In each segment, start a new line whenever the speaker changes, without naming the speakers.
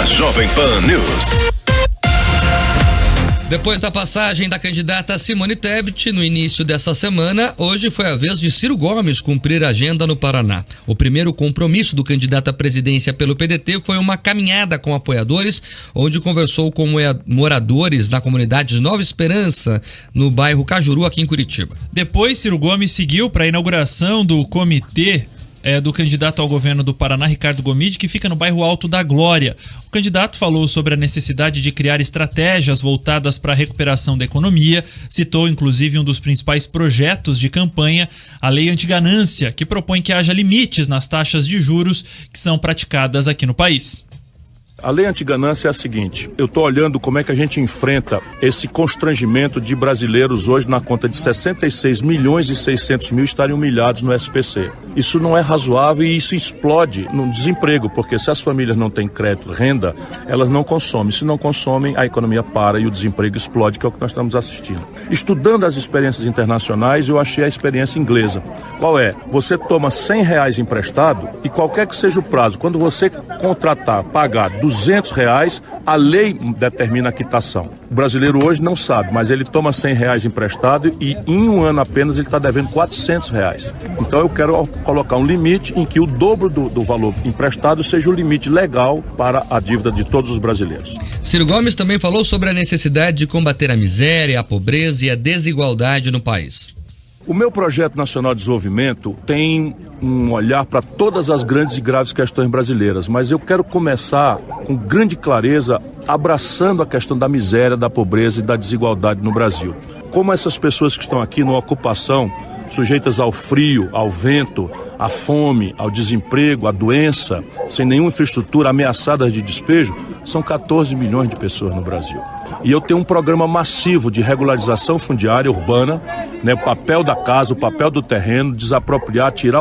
na Jovem Pan News.
Depois da passagem da candidata Simone Tebet no início dessa semana, hoje foi a vez de Ciro Gomes cumprir a agenda no Paraná. O primeiro compromisso do candidato à presidência pelo PDT foi uma caminhada com apoiadores, onde conversou com moradores da comunidade de Nova Esperança, no bairro Cajuru, aqui em Curitiba.
Depois, Ciro Gomes seguiu para a inauguração do comitê do candidato ao governo do Paraná, Ricardo Gomide, que fica no bairro Alto da Glória. O candidato falou sobre a necessidade de criar estratégias voltadas para a recuperação da economia, citou inclusive um dos principais projetos de campanha, a Lei Antiganância, que propõe que haja limites nas taxas de juros que são praticadas aqui no país.
A lei antiganância é a seguinte: eu estou olhando como é que a gente enfrenta esse constrangimento de brasileiros hoje na conta de 66 milhões e 600 mil estarem humilhados no SPC. Isso não é razoável e isso explode no desemprego, porque se as famílias não têm crédito, renda, elas não consomem. Se não consomem, a economia para e o desemprego explode, que é o que nós estamos assistindo. Estudando as experiências internacionais, eu achei a experiência inglesa. Qual é? Você toma R$100 emprestado e qualquer que seja o prazo, quando você contratar, pagar R$200, a lei determina a quitação. O brasileiro hoje não sabe, mas ele toma R$100 emprestado e em um ano apenas ele está devendo R$400. Então eu quero colocar um limite em que o dobro do valor emprestado seja o limite legal para a dívida de todos os brasileiros.
Ciro Gomes também falou sobre a necessidade de combater a miséria, a pobreza e a desigualdade no país.
O meu projeto nacional de desenvolvimento tem um olhar para todas as grandes e graves questões brasileiras, mas eu quero começar com grande clareza abraçando a questão da miséria, da pobreza e da desigualdade no Brasil. Como essas pessoas que estão aqui numa ocupação, sujeitas ao frio, ao vento, à fome, ao desemprego, à doença, sem nenhuma infraestrutura, ameaçadas de despejo, são 14 milhões de pessoas no Brasil. E eu tenho um programa massivo de regularização fundiária urbana, né, o papel da casa, o papel do terreno, desapropriar, tirar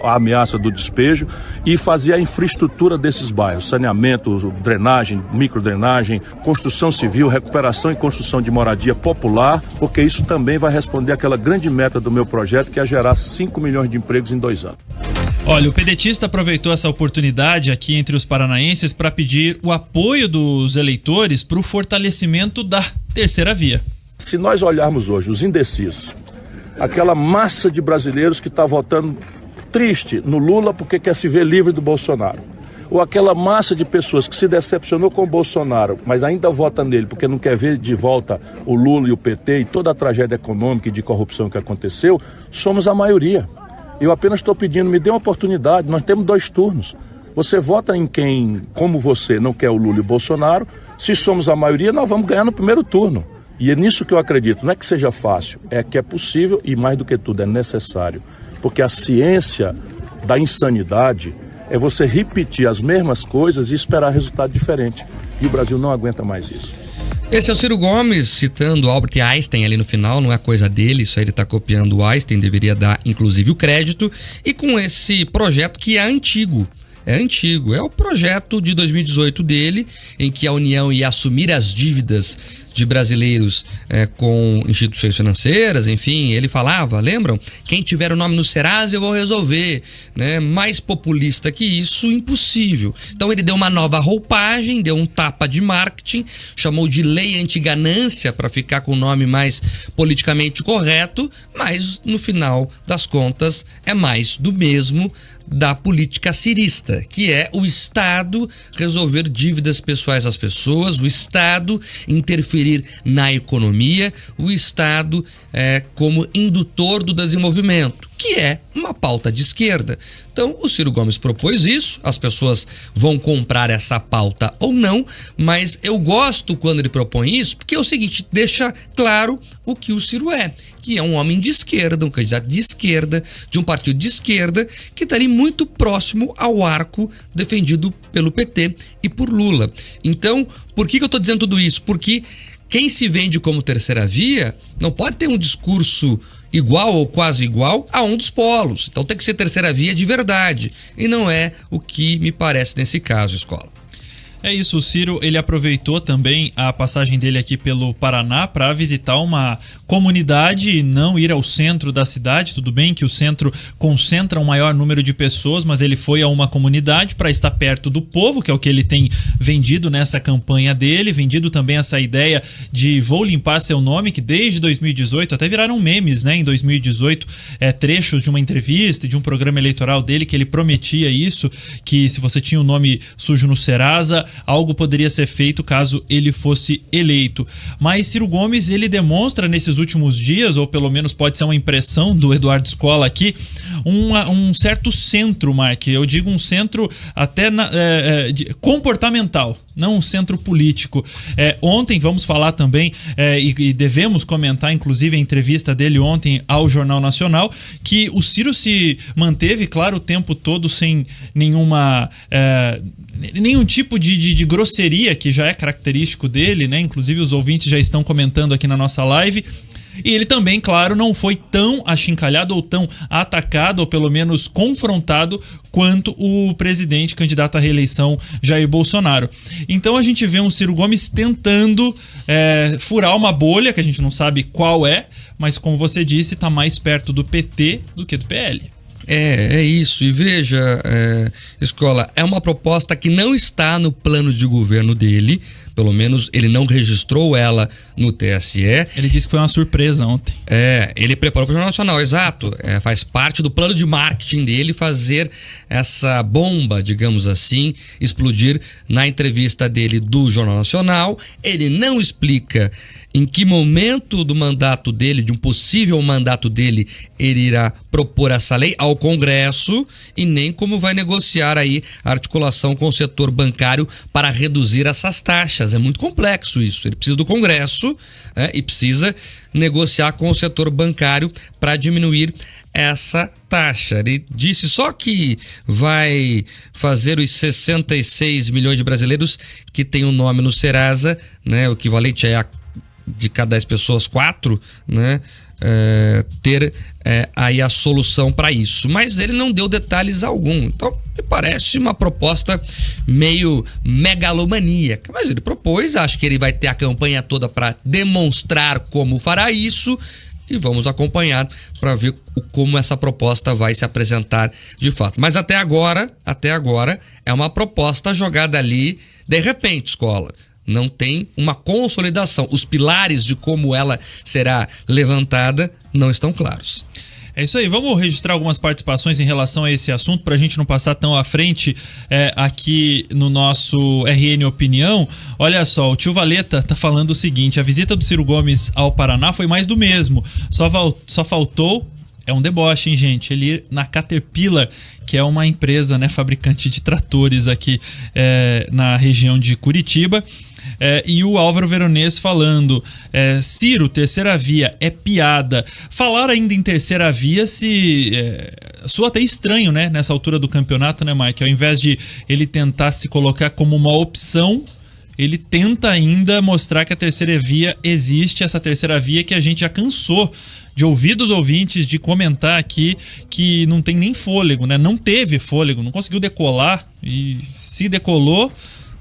a ameaça do despejo e fazer a infraestrutura desses bairros, saneamento, drenagem, microdrenagem, construção civil, recuperação e construção de moradia popular, porque isso também vai responder àquela grande meta do meu projeto, que é gerar 5 milhões de empregos em 2 anos.
Olha, o pedetista aproveitou essa oportunidade aqui entre os paranaenses para pedir o apoio dos eleitores para o fortalecimento da terceira via.
Se nós olharmos hoje os indecisos, aquela massa de brasileiros que está votando triste no Lula porque quer se ver livre do Bolsonaro, ou aquela massa de pessoas que se decepcionou com o Bolsonaro, mas ainda vota nele porque não quer ver de volta o Lula e o PT e toda a tragédia econômica e de corrupção que aconteceu, somos a maioria. Eu apenas estou pedindo, me dê uma oportunidade, nós temos 2 turnos. Você vota em quem, como você, não quer o Lula e o Bolsonaro. Se somos a maioria, nós vamos ganhar no primeiro turno. E é nisso que eu acredito. Não é que seja fácil, é que é possível e, mais do que tudo, é necessário. Porque a ciência da insanidade é você repetir as mesmas coisas e esperar resultado diferente. E o Brasil não aguenta mais isso.
Esse é o Ciro Gomes citando Albert Einstein ali no final, não é coisa dele, isso aí ele está copiando o Einstein, deveria dar inclusive o crédito, e com esse projeto que é antigo. É o projeto de 2018 dele, em que a União ia assumir as dívidas de brasileiros com instituições financeiras, enfim, ele falava, lembram? Quem tiver o nome no Serasa eu vou resolver, né? Mais populista que isso, impossível. Então ele deu uma nova roupagem, deu um tapa de marketing, chamou de Lei Antiganância para ficar com o nome mais politicamente correto, mas no final das contas é mais do mesmo da política cirista, que é o Estado resolver dívidas pessoais das pessoas, o Estado interferir na economia, o Estado como indutor do desenvolvimento, que é uma pauta de esquerda. Então o Ciro Gomes propôs isso, as pessoas vão comprar essa pauta ou não, mas eu gosto quando ele propõe isso, porque é o seguinte, deixa claro o que o Ciro é, que é um homem de esquerda, um candidato de esquerda, de um partido de esquerda, que estaria muito próximo ao arco defendido pelo PT e por Lula. Então, por que eu estou dizendo tudo isso? Porque quem se vende como terceira via não pode ter um discurso igual ou quase igual a um dos polos. Então tem que ser terceira via de verdade. E não é o que me parece nesse caso, Escola.
É isso, o Ciro, ele aproveitou também a passagem dele aqui pelo Paraná para visitar uma comunidade e não ir ao centro da cidade. Tudo bem que o centro concentra um maior número de pessoas, mas ele foi a uma comunidade para estar perto do povo, que é o que ele tem vendido nessa campanha dele, vendido também essa ideia de vou limpar seu nome, que desde 2018, até viraram memes, né? Em 2018, trechos de uma entrevista, de um programa eleitoral dele, que ele prometia isso, que se você tinha o nome sujo no Serasa, algo poderia ser feito caso ele fosse eleito. Mas Ciro Gomes, ele demonstra nesses últimos dias, ou pelo menos pode ser uma impressão do Eduardo Escola aqui, um certo centro, Mark. Eu digo um centro até comportamental, não um centro político. Ontem, vamos falar também, e devemos comentar, inclusive, a entrevista dele ontem ao Jornal Nacional, que o Ciro se manteve, claro, o tempo todo sem nenhum tipo de grosseria, que já é característico dele, né? Inclusive os ouvintes já estão comentando aqui na nossa live. E ele também, claro, não foi tão achincalhado ou tão atacado, ou pelo menos confrontado, quanto o presidente candidato à reeleição Jair Bolsonaro. Então a gente vê um Ciro Gomes tentando furar uma bolha, que a gente não sabe qual é, mas como você disse, está mais perto do PT do que do PL.
É isso. E veja, Escola, é uma proposta que não está no plano de governo dele, pelo menos ele não registrou ela no TSE.
Ele disse que foi uma surpresa ontem.
Ele preparou para o Jornal Nacional, exato. Faz parte do plano de marketing dele fazer essa bomba, digamos assim, explodir na entrevista dele do Jornal Nacional. Ele não explica em que momento do mandato dele, de um possível mandato dele, ele irá propor essa lei ao Congresso e nem como vai negociar aí a articulação com o setor bancário para reduzir essas taxas. É muito complexo isso. Ele precisa do Congresso e precisa negociar com o setor bancário para diminuir essa taxa. Ele disse só que vai fazer os 66 milhões de brasileiros que têm o nome no Serasa, né, o equivalente a de cada 10 pessoas, 4, né? Ter aí a solução para isso. Mas ele não deu detalhes algum. Então, me parece uma proposta meio megalomaníaca. Mas ele propôs, acho que ele vai ter a campanha toda para demonstrar como fará isso. E vamos acompanhar para ver como essa proposta vai se apresentar de fato. Mas até agora, é uma proposta jogada ali de repente, Escola. Não tem uma consolidação. Os pilares de como ela será levantada não estão claros.
É isso aí, vamos registrar algumas participações em relação a esse assunto para a gente não passar tão à frente aqui no nosso RN Opinião. Olha só, o tio Valeta tá falando o seguinte: a visita do Ciro Gomes ao Paraná foi mais do mesmo, só faltou, é um deboche, hein, gente, ele ir na Caterpillar, que é uma empresa, né, fabricante de tratores aqui na região de Curitiba. E o Álvaro Veronês falando, Ciro, terceira via é piada. Falar ainda em terceira via soa até estranho, né, nessa altura do campeonato, né, Mike? Ao invés de ele tentar se colocar como uma opção, ele tenta ainda mostrar que a terceira via existe, essa terceira via que a gente já cansou de ouvir dos ouvintes, de comentar aqui que não tem nem fôlego, né? Não teve fôlego, não conseguiu decolar, e se decolou,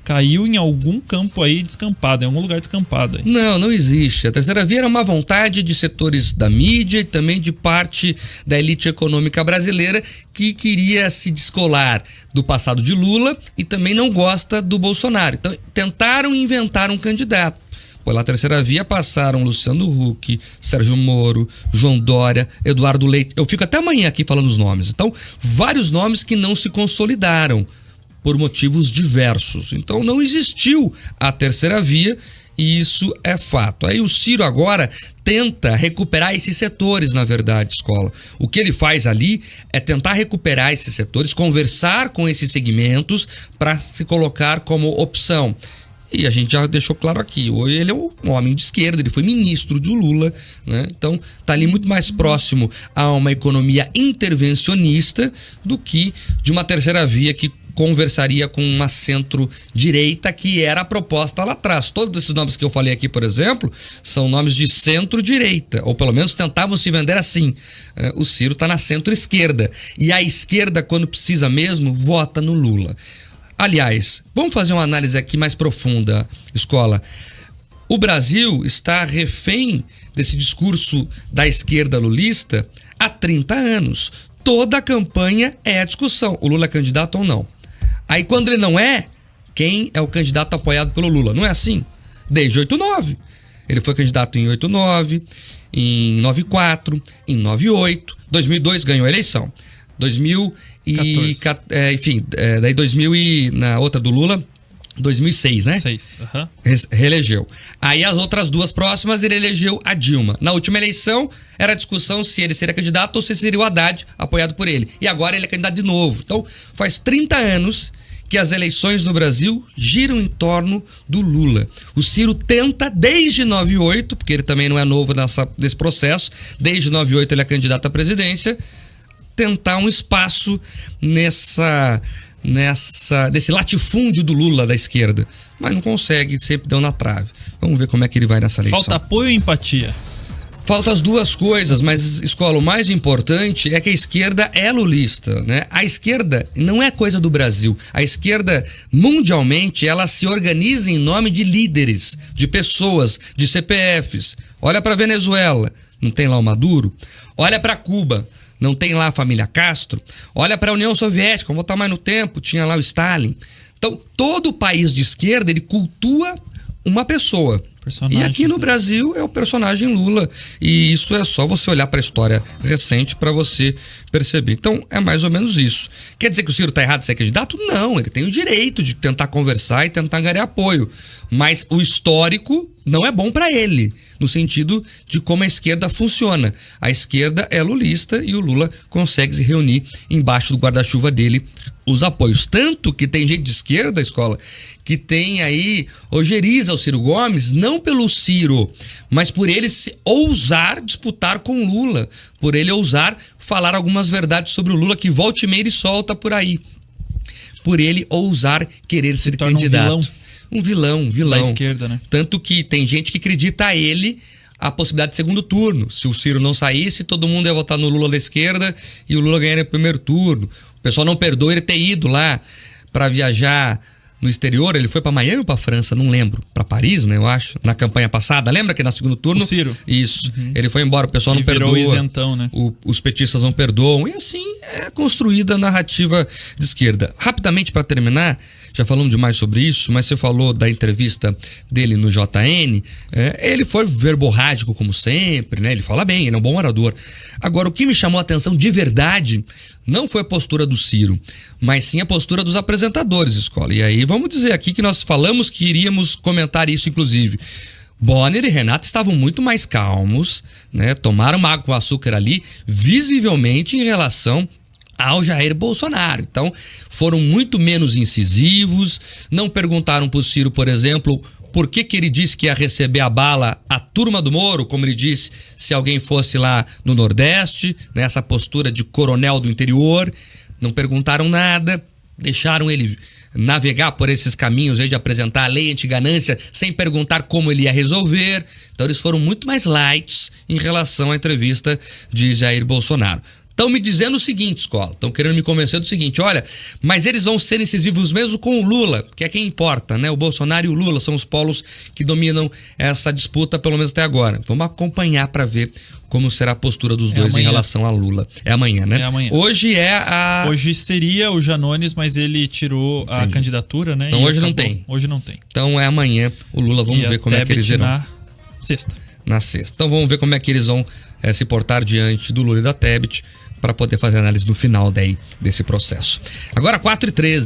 caiu em algum campo aí descampado, em algum lugar descampado. Aí.
Não existe. A terceira via era uma vontade de setores da mídia e também de parte da elite econômica brasileira que queria se descolar do passado de Lula e também não gosta do Bolsonaro. Então, tentaram inventar um candidato. Pela terceira via passaram Luciano Huck, Sérgio Moro, João Dória, Eduardo Leite. Eu fico até amanhã aqui falando os nomes. Então, vários nomes que não se consolidaram por motivos diversos. Então não existiu a terceira via e isso é fato. Aí o Ciro agora tenta recuperar esses setores, na verdade, Escola. O que ele faz ali é tentar recuperar esses setores, conversar com esses segmentos para se colocar como opção. E a gente já deixou claro aqui, hoje ele é um homem de esquerda, ele foi ministro do Lula, né? Então tá ali muito mais próximo a uma economia intervencionista do que de uma terceira via que conversaria com uma centro-direita, que era a proposta lá atrás. Todos esses nomes que eu falei aqui, por exemplo, são nomes de centro-direita, ou pelo menos tentavam se vender assim. O Ciro está na centro-esquerda. E a esquerda, quando precisa mesmo, vota no Lula. Aliás, vamos fazer uma análise aqui mais profunda, escola. O Brasil está refém desse discurso da esquerda lulista há 30 anos. Toda a campanha é a discussão, o Lula é candidato ou não. Aí quando ele não é, quem é o candidato apoiado pelo Lula? Não é assim? Desde 89. Ele foi candidato em 89, em 94, em 98, 2002 ganhou a eleição. 2000 e na outra do Lula, 2006, né?
6,
Reelegeu. Aí as outras duas próximas ele elegeu a Dilma. Na última eleição era a discussão se ele seria candidato ou se seria o Haddad apoiado por ele. E agora ele é candidato de novo. Então faz 30 anos que as eleições no Brasil giram em torno do Lula. O Ciro tenta desde 98, porque ele também não é novo nesse processo, desde 98 ele é candidato à presidência, tentar um espaço nesse latifúndio do Lula da esquerda, mas não consegue, sempre deu na trave. Vamos ver como é que ele vai nessa eleição.
Falta apoio e empatia.
Falta as duas coisas, mas, escola, o mais importante é que a esquerda é lulista, né? A esquerda não é coisa do Brasil. A esquerda, mundialmente, ela se organiza em nome de líderes, de pessoas, de CPFs. Olha para Venezuela, não tem lá o Maduro? Olha para Cuba, não tem lá a família Castro? Olha para a União Soviética, vamos voltar mais no tempo, tinha lá o Stalin. Então, todo país de esquerda, ele cultua uma pessoa. E aqui no Brasil é o personagem Lula. E isso é só você olhar para a história recente para você perceber. Então, é mais ou menos isso. Quer dizer que o Ciro está errado de ser candidato? Não, ele tem o direito de tentar conversar e tentar ganhar apoio. Mas o histórico não é bom para ele, no sentido de como a esquerda funciona. A esquerda é lulista e o Lula consegue se reunir embaixo do guarda-chuva dele os apoios. Tanto que tem gente de esquerda, escola, que tem aí ojeriza o Ciro Gomes, não pelo Ciro, mas por ele ousar disputar com Lula, por ele ousar falar algumas verdades sobre o Lula que volta e meia ele solta por aí, por ele ousar querer ser candidato. Um vilão
da esquerda, né?
Tanto que tem gente que acredita a ele a possibilidade de segundo turno. Se o Ciro não saísse, todo mundo ia votar no Lula da esquerda e o Lula ganharia o primeiro turno. O pessoal não perdoa ele ter ido lá para viajar no exterior. Ele foi para Miami ou para França, não lembro. Para Paris, né, eu acho, na campanha passada. Lembra que na segundo turno?
O Ciro.
Isso. Ele foi embora, o pessoal não perdoa.
Virou isentão, né?
Os petistas não perdoam. E assim é construída a narrativa de esquerda. Rapidamente, para terminar, já falamos demais sobre isso, mas você falou da entrevista dele no JN, ele foi verborrágico como sempre, né? Ele fala bem, ele é um bom orador. Agora, o que me chamou a atenção de verdade não foi a postura do Ciro, mas sim a postura dos apresentadores, escola. E aí vamos dizer aqui que nós falamos que iríamos comentar isso, inclusive. Bonner e Renato estavam muito mais calmos, né? Tomaram uma água com açúcar ali, visivelmente em relação ao Jair Bolsonaro. Então, foram muito menos incisivos, não perguntaram pro Ciro, por exemplo, por que ele disse que ia receber a bala a turma do Moro, como ele disse se alguém fosse lá no Nordeste, né, essa postura de coronel do interior. Não perguntaram nada, deixaram ele navegar por esses caminhos aí de apresentar a lei anti-ganância sem perguntar como ele ia resolver. Então eles foram muito mais light em relação à entrevista de Jair Bolsonaro. Estão me dizendo o seguinte, escola, estão querendo me convencer do seguinte, olha, mas eles vão ser incisivos mesmo com o Lula, que é quem importa, né? O Bolsonaro e o Lula são os polos que dominam essa disputa, pelo menos até agora. Vamos acompanhar para ver como será a postura dos dois em relação a Lula. É amanhã, né?
É amanhã.
Hoje
seria o Janones, mas ele tirou a candidatura, né?
Então hoje não tem.
Hoje não tem.
Então é amanhã o Lula, vamos ver como é que eles irão.
Na sexta.
Na sexta. Então vamos ver como é que eles vão se portar diante do Lula e da Tebet para poder fazer análise no final daí desse processo. Agora 4h13.